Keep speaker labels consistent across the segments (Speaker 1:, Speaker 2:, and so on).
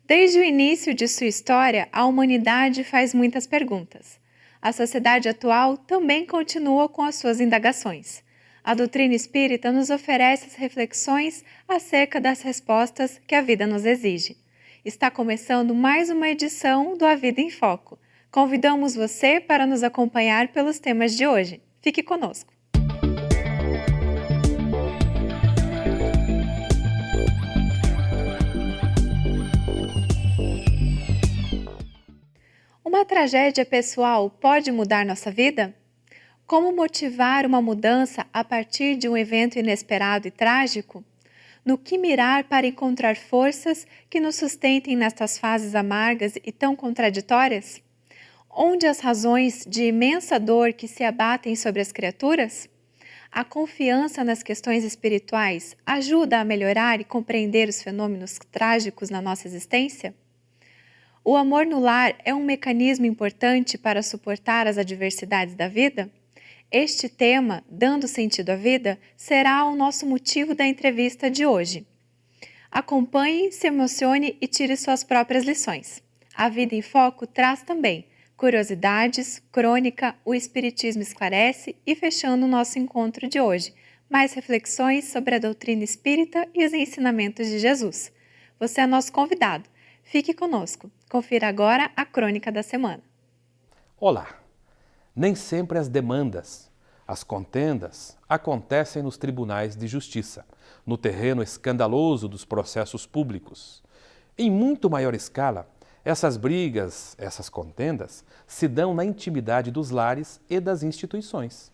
Speaker 1: Desde o início de sua história, a humanidade faz muitas perguntas. A sociedade atual também continua com as suas indagações. A doutrina espírita nos oferece as reflexões acerca das respostas que a vida nos exige. Está começando mais uma edição do A Vida em Foco. Convidamos você para nos acompanhar pelos temas de hoje. Fique conosco! Uma tragédia pessoal pode mudar nossa vida? Como motivar uma mudança a partir de um evento inesperado e trágico? No que mirar para encontrar forças que nos sustentem nestas fases amargas e tão contraditórias? Onde as razões de imensa dor que se abatem sobre as criaturas? A confiança nas questões espirituais ajuda a melhorar e compreender os fenômenos trágicos na nossa existência? O amor no lar é um mecanismo importante para suportar as adversidades da vida? Este tema, dando sentido à vida, será o nosso motivo da entrevista de hoje. Acompanhe, se emocione e tire suas próprias lições. A Vida em Foco traz também curiosidades, crônica, o Espiritismo esclarece e fechando o nosso encontro de hoje, mais reflexões sobre a doutrina espírita e os ensinamentos de Jesus. Você é nosso convidado. Fique conosco. Confira agora a crônica da semana.
Speaker 2: Olá! Nem sempre as demandas, as contendas, acontecem nos tribunais de justiça, no terreno escandaloso dos processos públicos. Em muito maior escala, essas brigas, essas contendas, se dão na intimidade dos lares e das instituições.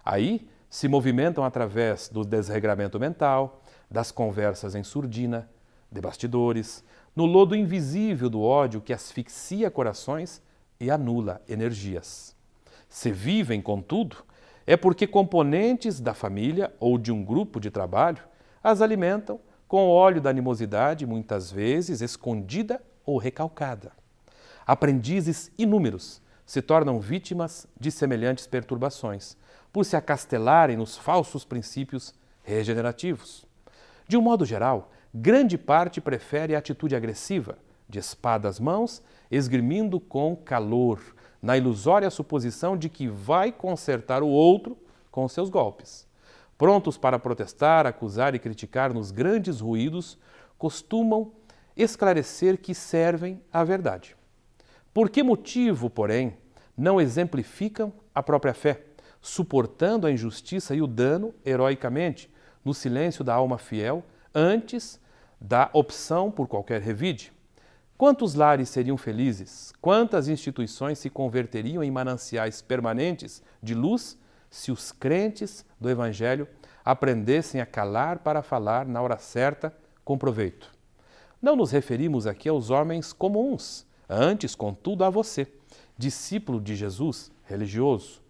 Speaker 2: Aí se movimentam através do desregramento mental, das conversas em surdina, de bastidores, no lodo invisível do ódio que asfixia corações e anula energias. Se vivem, contudo, é porque componentes da família ou de um grupo de trabalho as alimentam com o óleo da animosidade, muitas vezes escondida ou recalcada. Aprendizes inúmeros se tornam vítimas de semelhantes perturbações, por se acastelarem nos falsos princípios regenerativos. De um modo geral, grande parte prefere a atitude agressiva, de espada às mãos, esgrimindo com calor, na ilusória suposição de que vai consertar o outro com seus golpes. Prontos para protestar, acusar e criticar nos grandes ruídos, costumam esclarecer que servem à verdade. Por que motivo, porém, não exemplificam a própria fé, suportando a injustiça e o dano heroicamente, no silêncio da alma fiel, antes da opção por qualquer revide? Quantos lares seriam felizes? Quantas instituições se converteriam em mananciais permanentes de luz se os crentes do Evangelho aprendessem a calar para falar na hora certa com proveito? Não nos referimos aqui aos homens comuns, antes, contudo, a você, discípulo de Jesus, religioso.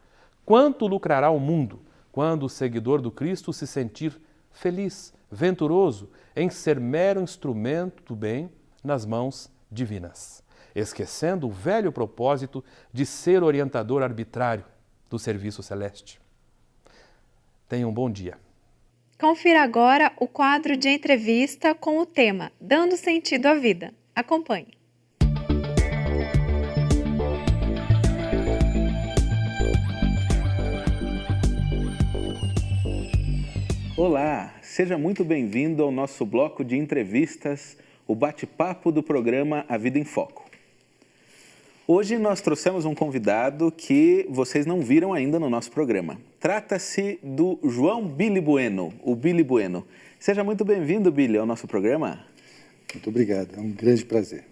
Speaker 2: Quanto lucrará o mundo quando o seguidor do Cristo se sentir feliz, venturoso em ser mero instrumento do bem nas mãos divinas, esquecendo o velho propósito de ser orientador arbitrário do serviço celeste? Tenha um bom dia.
Speaker 1: Confira agora o quadro de entrevista com o tema Dando Sentido à Vida. Acompanhe.
Speaker 3: Olá, seja muito bem-vindo ao nosso bloco de entrevistas, o bate-papo do programa A Vida em Foco. Hoje nós trouxemos um convidado que vocês não viram ainda no nosso programa. Trata-se do João Billy Bueno, o Billy Bueno. Seja muito bem-vindo, Billy, ao nosso programa.
Speaker 4: Muito obrigado, é um grande prazer.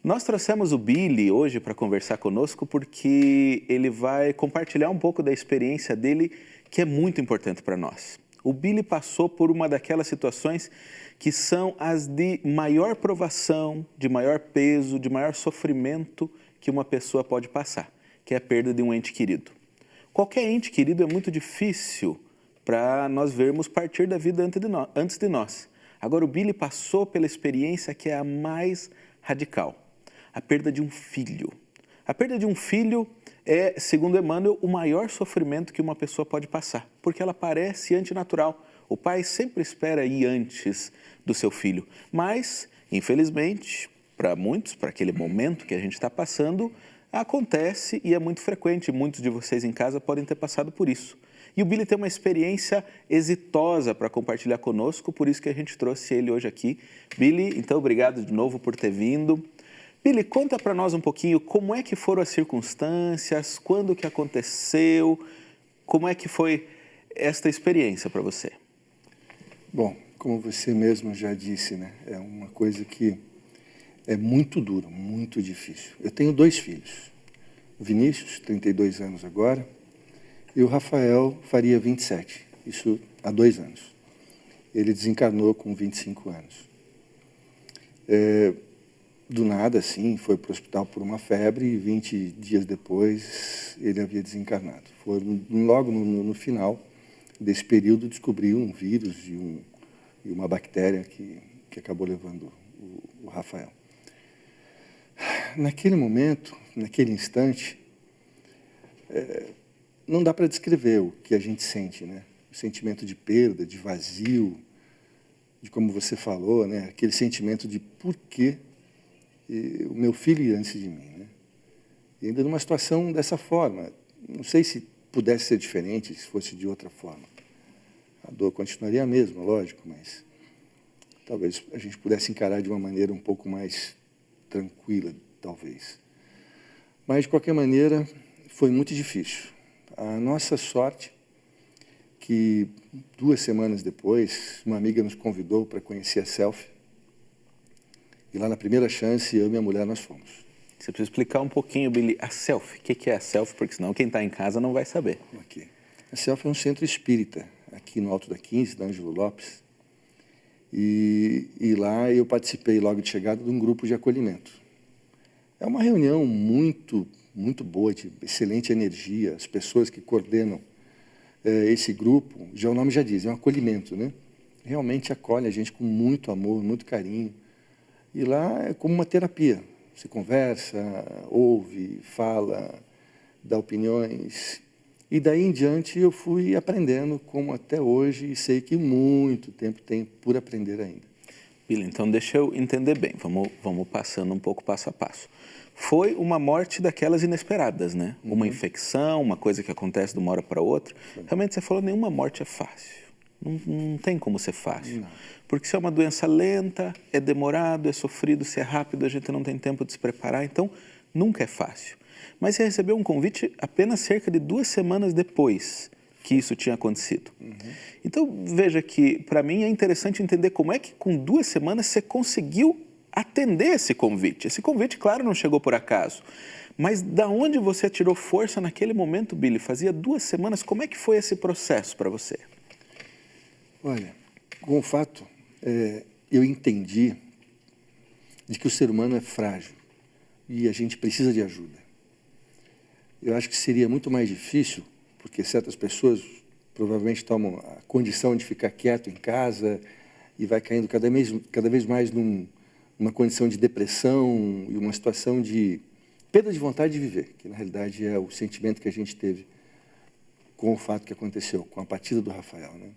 Speaker 3: Nós trouxemos o Billy hoje para conversar conosco porque ele vai compartilhar um pouco da experiência dele, que é muito importante para nós. O Billy passou por uma daquelas situações que são as de maior provação, de maior peso, de maior sofrimento que uma pessoa pode passar, que é a perda de um ente querido. Qualquer ente querido é muito difícil para nós vermos partir da vida antes de nós. Agora, o Billy passou pela experiência que é a mais radical, a perda de um filho. A perda de um filho é, segundo Emmanuel, o maior sofrimento que uma pessoa pode passar, porque ela parece antinatural. O pai sempre espera ir antes do seu filho, mas, infelizmente, para muitos, para aquele momento que a gente está passando, acontece e é muito frequente. Muitos de vocês em casa podem ter passado por isso. E o Billy tem uma experiência exitosa para compartilhar conosco, por isso que a gente trouxe ele hoje aqui. Billy, então obrigado de novo por ter vindo. Billy, conta para nós um pouquinho como é que foram as circunstâncias, quando que aconteceu, como é que foi esta experiência para você?
Speaker 4: Bom, como você mesmo já disse, né? É uma coisa que é muito dura, muito difícil. Eu tenho 2 filhos. O Vinícius, 32 anos agora, e o Rafael faria 27, isso há 2 anos. Ele desencarnou com 25 anos. Do nada, assim, foi para o hospital por uma febre e 20 dias depois ele havia desencarnado. Foi logo no final desse período descobriu um vírus e uma bactéria que acabou levando o Rafael. Naquele momento, naquele instante, não dá para descrever o que a gente sente, né? O sentimento de perda, de vazio, de como você falou, né? Aquele sentimento de por que o meu filho ia antes de mim, né? E ainda numa situação dessa forma. Não sei se pudesse ser diferente, se fosse de outra forma. A dor continuaria a mesma, lógico, mas talvez a gente pudesse encarar de uma maneira um pouco mais tranquila, talvez. Mas, de qualquer maneira, foi muito difícil. A nossa sorte, que 2 semanas depois, uma amiga nos convidou para conhecer a Selfie. E lá na primeira chance, eu e minha mulher, nós fomos.
Speaker 3: Você precisa explicar um pouquinho, Billy, a Selfie. O que é a Selfie? Porque senão quem está em casa não vai saber.
Speaker 4: Okay. A Selfie é um centro espírita, aqui no Alto da 15, da Ângelo Lopes. E lá eu participei, logo de chegada, de um grupo de acolhimento. É uma reunião muito boa, de excelente energia. As pessoas que coordenam esse grupo, já o nome já diz, é um acolhimento, né? Realmente acolhe a gente com muito amor, muito carinho. E lá é como uma terapia. Você conversa, ouve, fala, dá opiniões. E daí em diante eu fui aprendendo como até hoje e sei que muito tempo tem por aprender ainda.
Speaker 3: Billy, então deixa eu entender bem. Vamos passando um pouco passo a passo. Foi uma morte daquelas inesperadas, né? Uma infecção, uma coisa que acontece de uma hora para outra. Realmente você falou, nenhuma morte é fácil. Não tem como ser fácil. Não. Porque se é uma doença lenta, é demorado, é sofrido, se é rápido, a gente não tem tempo de se preparar. Então, nunca é fácil. Mas você recebeu um convite apenas cerca de 2 semanas depois que isso tinha acontecido. Então, veja que, para mim, é interessante entender como é que, com 2 semanas, você conseguiu atender esse convite. Esse convite, claro, não chegou por acaso. Mas da onde você tirou força naquele momento, Billy? Fazia 2 semanas. Como é que foi esse processo para você?
Speaker 4: Olha, com o fato, eu entendi de que o ser humano é frágil e a gente precisa de ajuda. Eu acho que seria muito mais difícil, porque certas pessoas provavelmente tomam a condição de ficar quieto em casa e vai caindo cada vez mais numa condição de depressão e uma situação de perda de vontade de viver, que na realidade é o sentimento que a gente teve com o fato que aconteceu, com a partida do Rafael, né?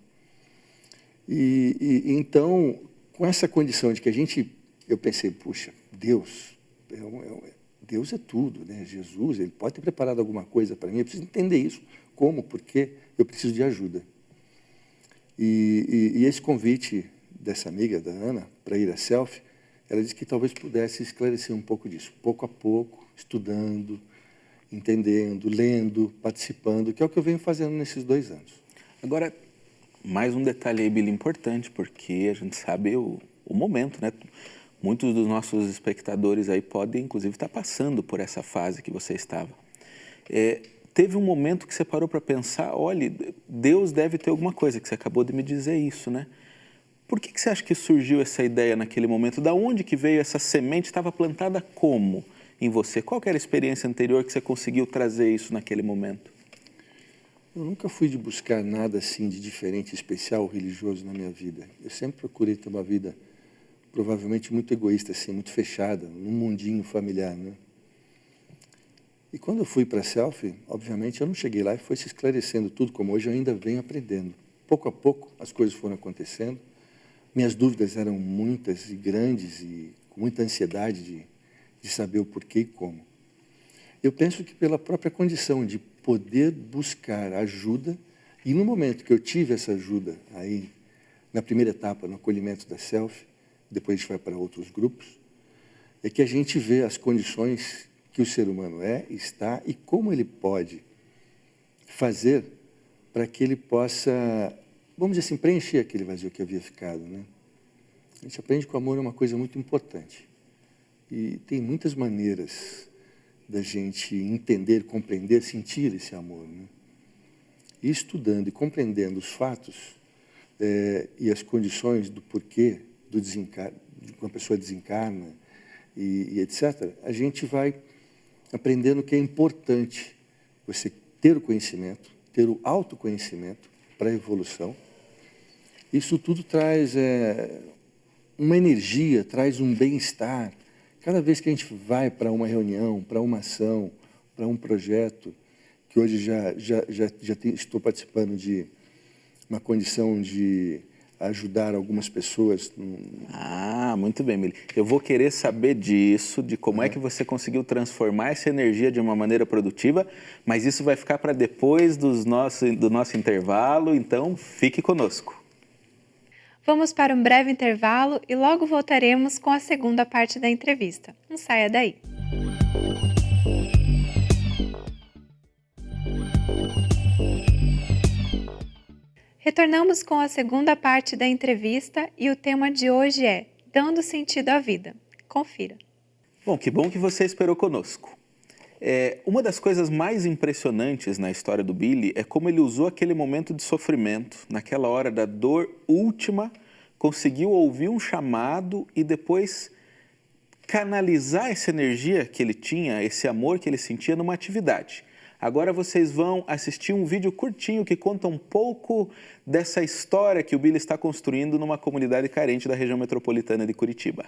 Speaker 4: E então, com essa condição de que eu pensei, puxa, Deus é tudo, né? Jesus, ele pode ter preparado alguma coisa para mim, eu preciso entender isso, como, porque eu preciso de ajuda. E esse convite dessa amiga, da Ana, para ir à Selfie, ela disse que talvez pudesse esclarecer um pouco disso, pouco a pouco, estudando, entendendo, lendo, participando, que é o que eu venho fazendo nesses 2 anos.
Speaker 3: Agora, mais um detalhe aí, Billy, importante, porque a gente sabe o momento, né? Muitos dos nossos espectadores aí podem, inclusive, estar passando por essa fase que você estava. Teve um momento que você parou para pensar, olha, Deus deve ter alguma coisa, que você acabou de me dizer isso, né? Por que você acha que surgiu essa ideia naquele momento? Da onde que veio essa semente? Estava plantada como em você? Qual que era a experiência anterior que você conseguiu trazer isso naquele momento?
Speaker 4: Eu nunca fui de buscar nada assim de diferente, especial, religioso na minha vida. Eu sempre procurei ter uma vida provavelmente muito egoísta, assim, muito fechada, num mundinho familiar, né? E quando eu fui para a Selfie, obviamente eu não cheguei lá e foi se esclarecendo tudo, como hoje eu ainda venho aprendendo. Pouco a pouco as coisas foram acontecendo. Minhas dúvidas eram muitas e grandes e com muita ansiedade de saber o porquê e como. Eu penso que pela própria condição de poder buscar ajuda, e no momento que eu tive essa ajuda aí, na primeira etapa, no acolhimento da Self, depois a gente vai para outros grupos, é que a gente vê as condições que o ser humano está e como ele pode fazer para que ele possa, vamos dizer assim, preencher aquele vazio que havia ficado, né? A gente aprende que o amor é uma coisa muito importante. E tem muitas maneiras da gente entender, compreender, sentir esse amor, né? E estudando e compreendendo os fatos e as condições do porquê do desencarne, de uma pessoa desencarna e etc., a gente vai aprendendo que é importante você ter o conhecimento, ter o autoconhecimento para a evolução. Isso tudo traz uma energia, traz um bem-estar. Cada vez que a gente vai para uma reunião, para uma ação, para um projeto, que hoje estou participando de uma condição de ajudar algumas pessoas.
Speaker 3: Muito bem, Mili. Eu vou querer saber disso, de como é que você conseguiu transformar essa energia de uma maneira produtiva, mas isso vai ficar para depois do nosso intervalo, então fique conosco.
Speaker 1: Vamos para um breve intervalo e logo voltaremos com a segunda parte da entrevista. Não saia daí. Retornamos com a segunda parte da entrevista e o tema de hoje é Dando Sentido à Vida. Confira.
Speaker 3: Bom que você esperou conosco. Uma das coisas mais impressionantes na história do Billy é como ele usou aquele momento de sofrimento, naquela hora da dor última, conseguiu ouvir um chamado e depois canalizar essa energia que ele tinha, esse amor que ele sentia numa atividade. Agora vocês vão assistir um vídeo curtinho que conta um pouco dessa história que o Billy está construindo numa comunidade carente da região metropolitana de Curitiba.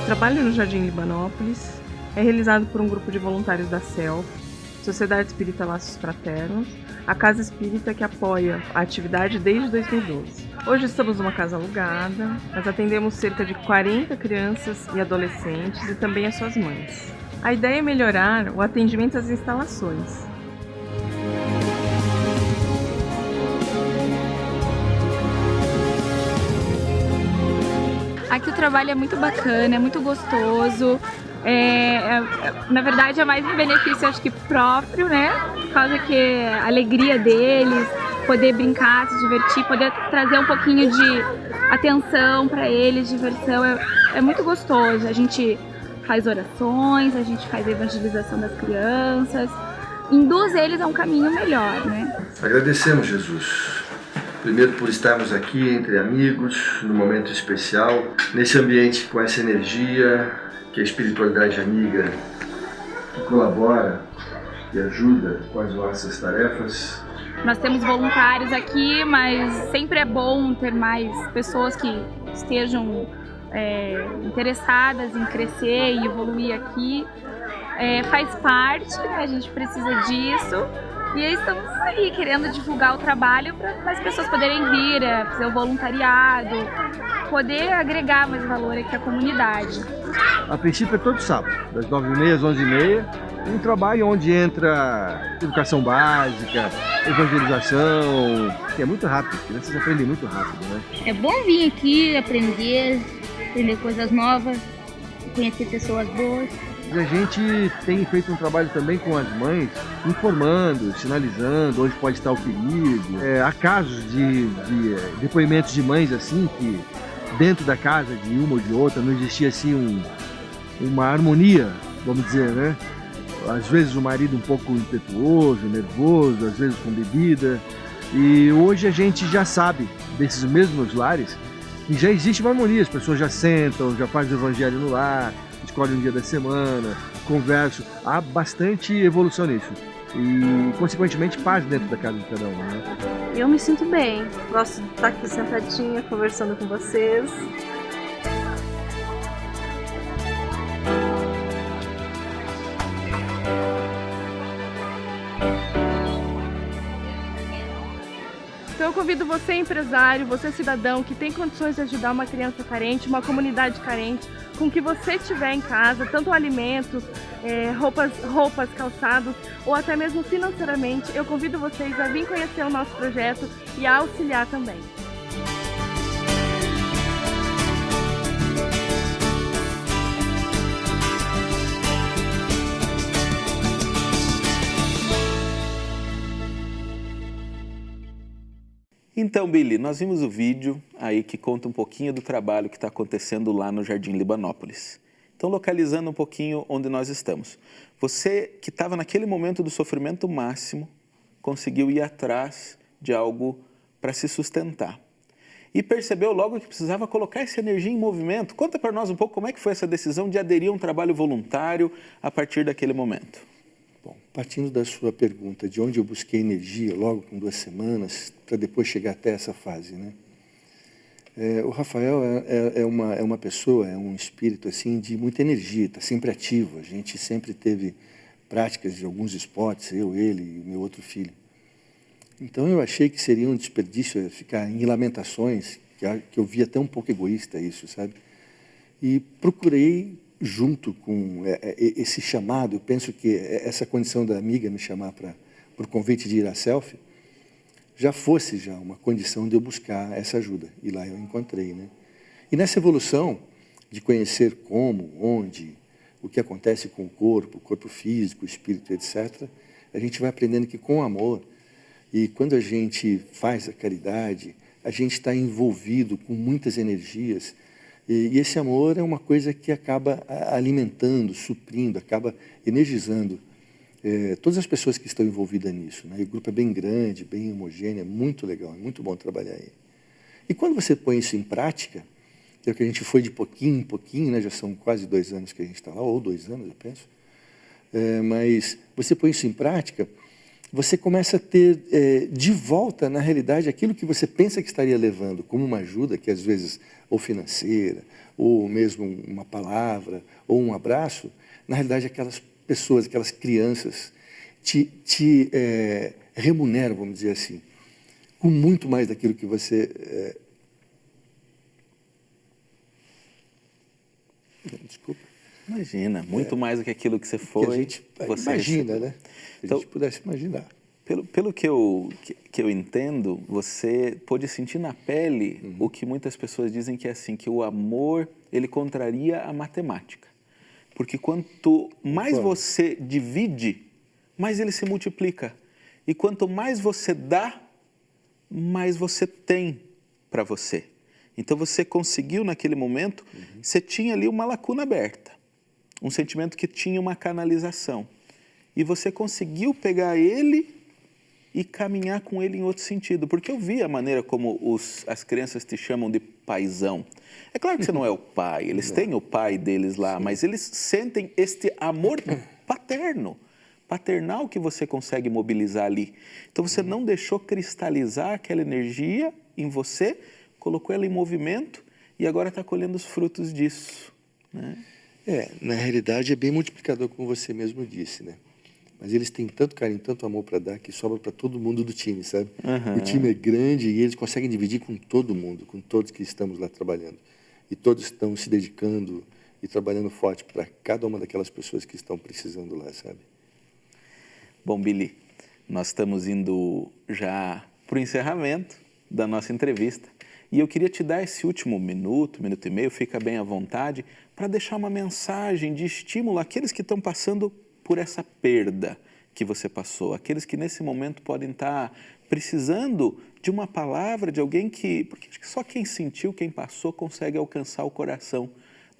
Speaker 5: O trabalho no Jardim Libanópolis é realizado por um grupo de voluntários da Self, Sociedade Espírita Laços Fraternos, a casa espírita que apoia a atividade desde 2012. Hoje estamos numa casa alugada, nós atendemos cerca de 40 crianças e adolescentes e também as suas mães. A ideia é melhorar o atendimento às instalações.
Speaker 6: Aqui o trabalho é muito bacana, é muito gostoso. Na verdade é mais um benefício, acho que próprio, né? Por causa que a alegria deles, poder brincar, se divertir, poder trazer um pouquinho de atenção para eles, diversão, é muito gostoso. A gente faz orações, a gente faz a evangelização das crianças, induz eles a um caminho melhor, né?
Speaker 4: Agradecemos, Jesus. Primeiro por estarmos aqui entre amigos, num momento especial, nesse ambiente com essa energia, que a espiritualidade amiga que colabora e ajuda com as nossas tarefas.
Speaker 6: Nós temos voluntários aqui, mas sempre é bom ter mais pessoas que estejam interessadas em crescer e evoluir aqui. Faz parte, né? A gente precisa disso. E aí estamos aí querendo divulgar o trabalho para mais pessoas poderem vir, fazer o voluntariado, poder agregar mais valor aqui à comunidade.
Speaker 7: A princípio é todo sábado, das 9h30 às 11h30, um trabalho onde entra educação básica, evangelização, que é muito rápido, as crianças aprendem muito rápido, né?
Speaker 8: É bom vir aqui, aprender coisas novas, conhecer pessoas boas.
Speaker 7: A gente tem feito um trabalho também com as mães, informando, sinalizando onde pode estar o perigo. Há casos de depoimentos de mães assim, que dentro da casa de uma ou de outra não existia assim uma harmonia, vamos dizer, né? Às vezes o marido um pouco impetuoso, nervoso, às vezes com bebida. E hoje a gente já sabe desses mesmos lares que já existe uma harmonia, as pessoas já sentam, já fazem o evangelho no lar, escolhem um dia da semana, conversam. Há bastante evolução nisso e, consequentemente, paz dentro da casa de cada um, né?
Speaker 5: Eu me sinto bem, gosto de estar aqui sentadinha, conversando com vocês. Então convido você, empresário, você cidadão que tem condições de ajudar uma criança carente, uma comunidade carente, com o que você tiver em casa, tanto alimentos, roupas, calçados ou até mesmo financeiramente, eu convido vocês a vir conhecer o nosso projeto e a auxiliar também.
Speaker 3: Então, Billy, nós vimos o vídeo aí que conta um pouquinho do trabalho que está acontecendo lá no Jardim Libanópolis. Então, localizando um pouquinho onde nós estamos. Você que estava naquele momento do sofrimento máximo, conseguiu ir atrás de algo para se sustentar. E percebeu logo que precisava colocar essa energia em movimento. Conta para nós um pouco como é que foi essa decisão de aderir a um trabalho voluntário a partir daquele momento.
Speaker 4: Bom, partindo da sua pergunta, de onde eu busquei energia logo com 2 semanas, para depois chegar até essa fase, né? O Rafael é uma pessoa, é um espírito assim de muita energia, está sempre ativo. A gente sempre teve práticas de alguns esportes, eu, ele e o meu outro filho. Então eu achei que seria um desperdício ficar em lamentações, que eu via até um pouco egoísta isso, sabe? E procurei, junto com esse chamado, eu penso que essa condição da amiga me chamar para o convite de ir à selfie, já fosse uma condição de eu buscar essa ajuda. E lá eu encontrei, né? E nessa evolução de conhecer como, onde, o que acontece com o corpo físico, o espírito, etc., a gente vai aprendendo que com amor, e quando a gente faz a caridade, a gente está envolvido com muitas energias. E esse amor é uma coisa que acaba alimentando, suprindo, acaba energizando todas as pessoas que estão envolvidas nisso, né? E o grupo é bem grande, bem homogêneo, é muito legal, é muito bom trabalhar aí. E quando você põe isso em prática, que é o que a gente foi de pouquinho em pouquinho, né? Já são quase 2 anos que a gente está lá, ou 2 anos, eu penso. Mas você põe isso em prática, você começa a ter de volta, na realidade, aquilo que você pensa que estaria levando como uma ajuda, que às vezes, ou financeira, ou mesmo uma palavra, ou um abraço, na realidade, aquelas pessoas, aquelas crianças, te remuneram, vamos dizer assim, com muito mais daquilo que você... Desculpa.
Speaker 3: Imagina, muito mais do que aquilo que você foi.
Speaker 4: Que a gente imagina, né? Se a gente pudesse imaginar.
Speaker 3: Pelo que eu entendo, você pôde sentir na pele o que muitas pessoas dizem que é assim, que o amor, ele contraria a matemática. Porque quanto mais você divide, mais ele se multiplica. E quanto mais você dá, mais você tem para você. Então você conseguiu naquele momento, você tinha ali uma lacuna aberta. Um sentimento que tinha uma canalização. E você conseguiu pegar ele e caminhar com ele em outro sentido. Porque eu vi a maneira como as crianças te chamam de paizão. É claro que você não é o pai, eles têm o pai deles lá, sim, mas eles sentem este amor paternal que você consegue mobilizar ali. Então você não deixou cristalizar aquela energia em você, colocou ela em movimento e agora está colhendo os frutos disso, né?
Speaker 4: Na realidade é bem multiplicador, como você mesmo disse, né? Mas eles têm tanto carinho, tanto amor para dar, que sobra para todo mundo do time, sabe? O time é grande e eles conseguem dividir com todo mundo, com todos que estamos lá trabalhando. E todos estão se dedicando e trabalhando forte para cada uma daquelas pessoas que estão precisando lá, sabe?
Speaker 3: Bom, Billy, nós estamos indo já para o encerramento da nossa entrevista. E eu queria te dar esse último minuto e meio, fica bem à vontade, para deixar uma mensagem de estímulo àqueles que estão passando por essa perda que você passou, aqueles que nesse momento podem estar precisando de uma palavra de alguém porque acho que só quem sentiu, quem passou, consegue alcançar o coração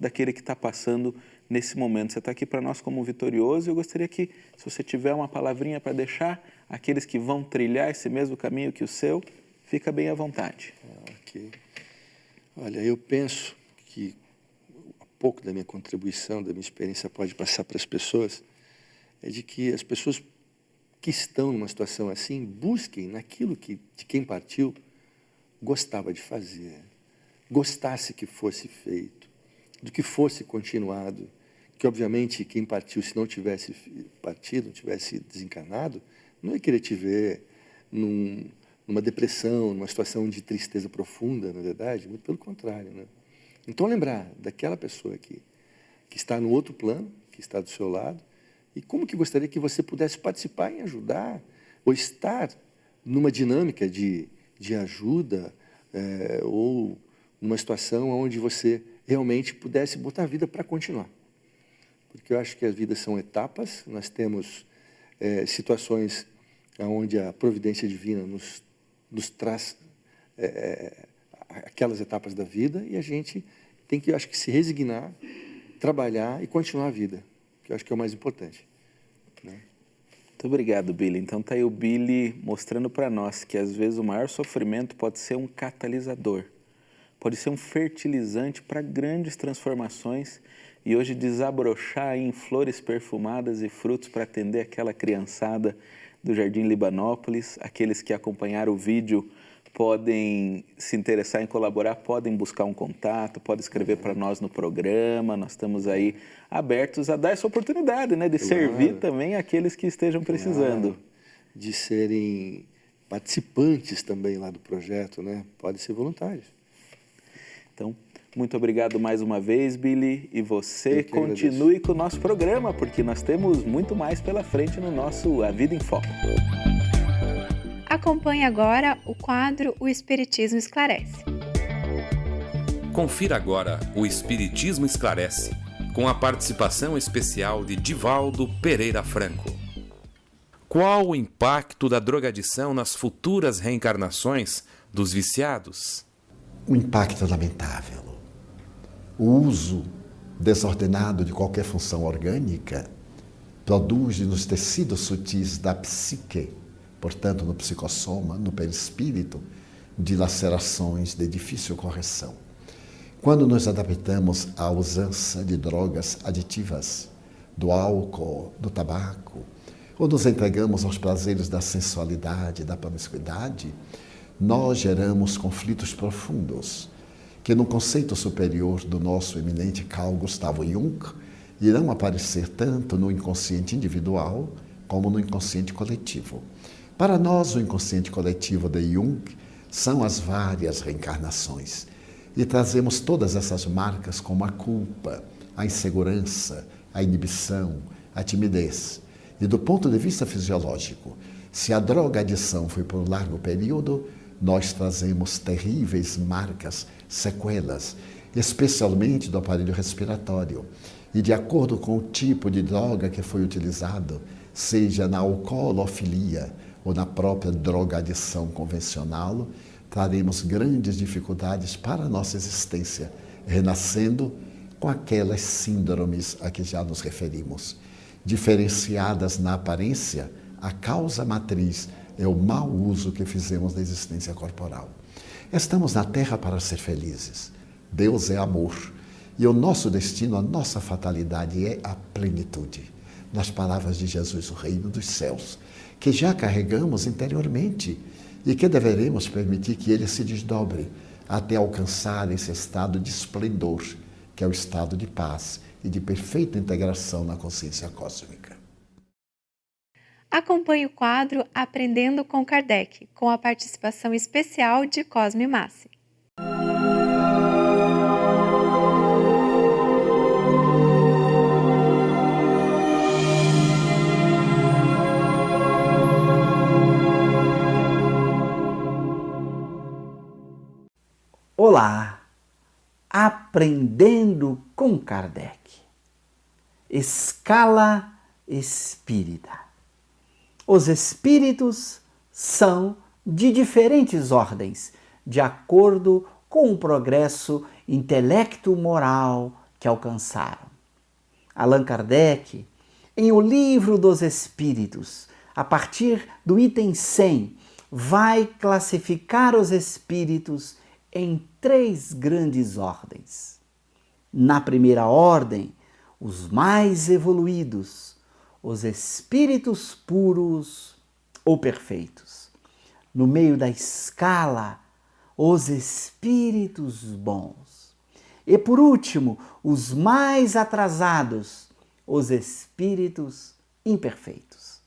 Speaker 3: daquele que está passando nesse momento. Você está aqui para nós como vitorioso e eu gostaria que, se você tiver uma palavrinha para deixar, aqueles que vão trilhar esse mesmo caminho que o seu, fica bem à vontade.
Speaker 4: Ok. Olha, eu penso que um pouco da minha contribuição, da minha experiência pode passar para as pessoas, é de que as pessoas que estão numa situação assim, busquem naquilo de quem partiu gostava de fazer, gostasse que fosse feito, do que fosse continuado, que obviamente quem partiu, se não tivesse partido, não tivesse desencarnado, não ia querer te ver numa depressão, numa situação de tristeza profunda, na verdade, muito pelo contrário, né? Então lembrar daquela pessoa aqui, que está no outro plano, que está do seu lado, e como que gostaria que você pudesse participar em ajudar, ou estar numa dinâmica de ajuda, ou numa situação onde você realmente pudesse botar a vida para continuar. Porque eu acho que as vidas são etapas, nós temos situações onde a providência divina nos traz aquelas etapas da vida, e a gente tem que, eu acho que, se resignar, trabalhar e continuar a vida, que eu acho que é o mais importante, né?
Speaker 3: Muito obrigado, Billy. Então está aí o Billy mostrando para nós que às vezes o maior sofrimento pode ser um catalisador, pode ser um fertilizante para grandes transformações, e hoje desabrochar em flores perfumadas e frutos para atender aquela criançada do Jardim Libanópolis. Aqueles que acompanharam o vídeo podem se interessar em colaborar, podem buscar um contato, podem escrever para nós no programa. Nós estamos aí abertos a dar essa oportunidade, né, de servir também aqueles que estejam precisando.
Speaker 4: De serem participantes também lá do projeto, né? Podem ser voluntários.
Speaker 3: Então, muito obrigado mais uma vez, Billy, e você continue com o nosso programa, porque nós temos muito mais pela frente no nosso A Vida em Foco.
Speaker 1: Acompanhe agora o quadro O Espiritismo Esclarece.
Speaker 2: Confira agora o Espiritismo Esclarece, com a participação especial de Divaldo Pereira Franco. Qual o impacto da drogadição nas futuras reencarnações dos viciados?
Speaker 9: O impacto é lamentável. O uso desordenado de qualquer função orgânica produz nos tecidos sutis da psique, portanto no psicossoma, no perispírito, dilacerações de difícil correção. Quando nos adaptamos à usança de drogas aditivas, do álcool, do tabaco, ou nos entregamos aos prazeres da sensualidade, da promiscuidade, nós geramos conflitos profundos, que no conceito superior do nosso eminente Carl Gustav Jung, irão aparecer tanto no inconsciente individual como no inconsciente coletivo. Para nós, o inconsciente coletivo de Jung são as várias reencarnações, e trazemos todas essas marcas como a culpa, a insegurança, a inibição, a timidez. E do ponto de vista fisiológico, se a drogadição foi por um largo período, nós trazemos terríveis marcas, sequelas, especialmente do aparelho respiratório. E de acordo com o tipo de droga que foi utilizado, seja na alcoolofilia ou na própria drogadição convencional, traremos grandes dificuldades para a nossa existência, renascendo com aquelas síndromes a que já nos referimos. Diferenciadas na aparência, a causa matriz é o mau uso que fizemos da existência corporal. Estamos na Terra para ser felizes. Deus é amor. E o nosso destino, a nossa fatalidade é a plenitude. Nas palavras de Jesus, o reino dos céus, que já carregamos interiormente e que deveremos permitir que ele se desdobre até alcançar esse estado de esplendor, que é o estado de paz e de perfeita integração na consciência cósmica.
Speaker 1: Acompanhe o quadro Aprendendo com Kardec, com a participação especial de Cosme Massi.
Speaker 10: Olá! Aprendendo com Kardec. Escala espírita. Os espíritos são de diferentes ordens, de acordo com o progresso intelecto-moral que alcançaram. Allan Kardec, em O Livro dos Espíritos, a partir do item 100, vai classificar os espíritos em 3 grandes ordens. Na primeira ordem, os mais evoluídos, os espíritos puros ou perfeitos. No meio da escala, os espíritos bons. E por último, os mais atrasados, os espíritos imperfeitos.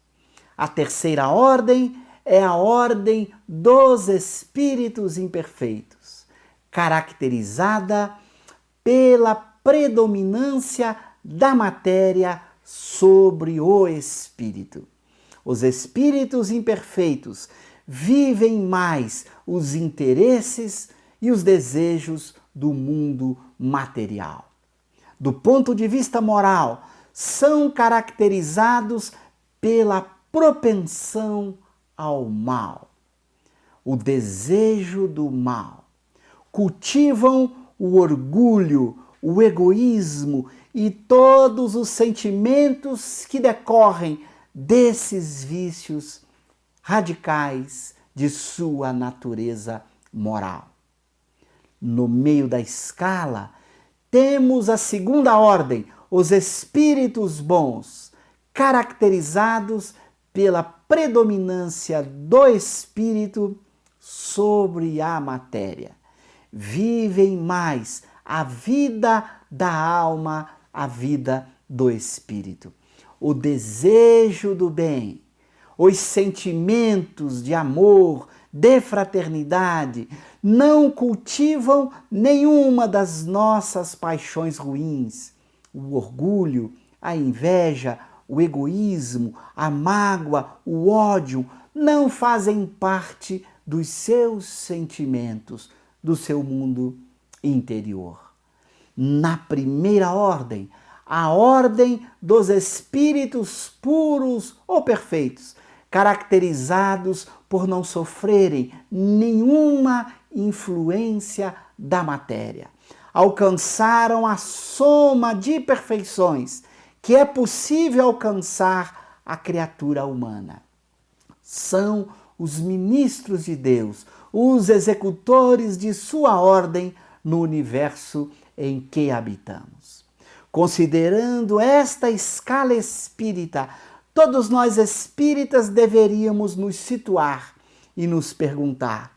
Speaker 10: A terceira ordem é a ordem dos espíritos imperfeitos, caracterizada pela predominância da matéria sobre o espírito. Os espíritos imperfeitos vivem mais os interesses e os desejos do mundo material. Do ponto de vista moral, são caracterizados pela propensão ao mal, o desejo do mal. Cultivam o orgulho, o egoísmo e todos os sentimentos que decorrem desses vícios radicais de sua natureza moral. No meio da escala, temos a segunda ordem, os espíritos bons, caracterizados pela predominância do espírito sobre a matéria. Vivem mais a vida da alma, a vida do espírito. O desejo do bem, os sentimentos de amor, de fraternidade, não cultivam nenhuma das nossas paixões ruins. O orgulho, a inveja, o egoísmo, a mágoa, o ódio não fazem parte dos seus sentimentos, do seu mundo interior. Na primeira ordem, a ordem dos espíritos puros ou perfeitos, caracterizados por não sofrerem nenhuma influência da matéria. Alcançaram a soma de perfeições que é possível alcançar a criatura humana. São os ministros de Deus, os executores de sua ordem no universo em que habitamos. Considerando esta escala espírita, todos nós espíritas deveríamos nos situar e nos perguntar: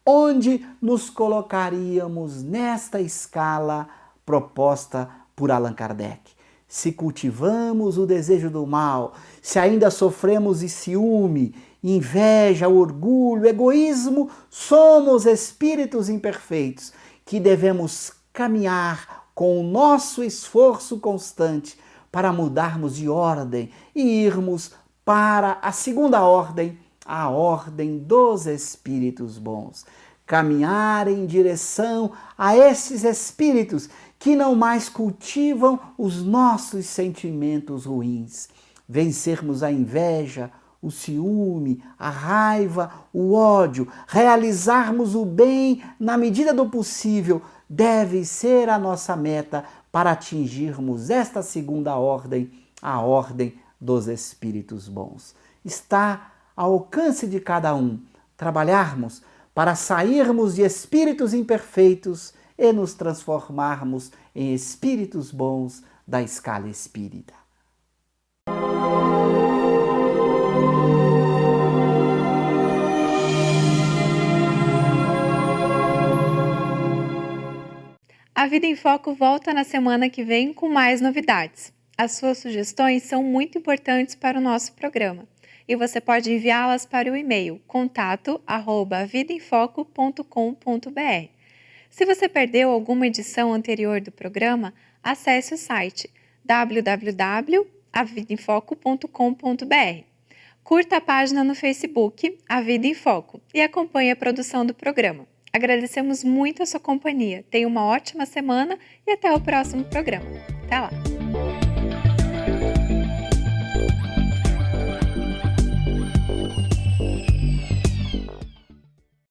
Speaker 10: onde nos colocaríamos nesta escala proposta por Allan Kardec? Se cultivamos o desejo do mal, se ainda sofremos de ciúme, inveja, orgulho, egoísmo, somos espíritos imperfeitos que devemos caminhar com o nosso esforço constante para mudarmos de ordem e irmos para a segunda ordem, a ordem dos espíritos bons. Caminhar em direção a esses espíritos que não mais cultivam os nossos sentimentos ruins. Vencermos a inveja, o ciúme, a raiva, o ódio, realizarmos o bem na medida do possível, deve ser a nossa meta para atingirmos esta segunda ordem, a ordem dos espíritos bons. Está ao alcance de cada um trabalharmos para sairmos de espíritos imperfeitos e nos transformarmos em espíritos bons da escala espírita.
Speaker 1: A Vida em Foco volta na semana que vem com mais novidades. As suas sugestões são muito importantes para o nosso programa e você pode enviá-las para o e-mail contato@vidaemfoco.com.br. Se você perdeu alguma edição anterior do programa, acesse o site www.avidaemfoco.com.br. Curta a página no Facebook, A Vida em Foco, e acompanhe a produção do programa. Agradecemos muito a sua companhia. Tenha uma ótima semana e até o próximo programa. Até lá!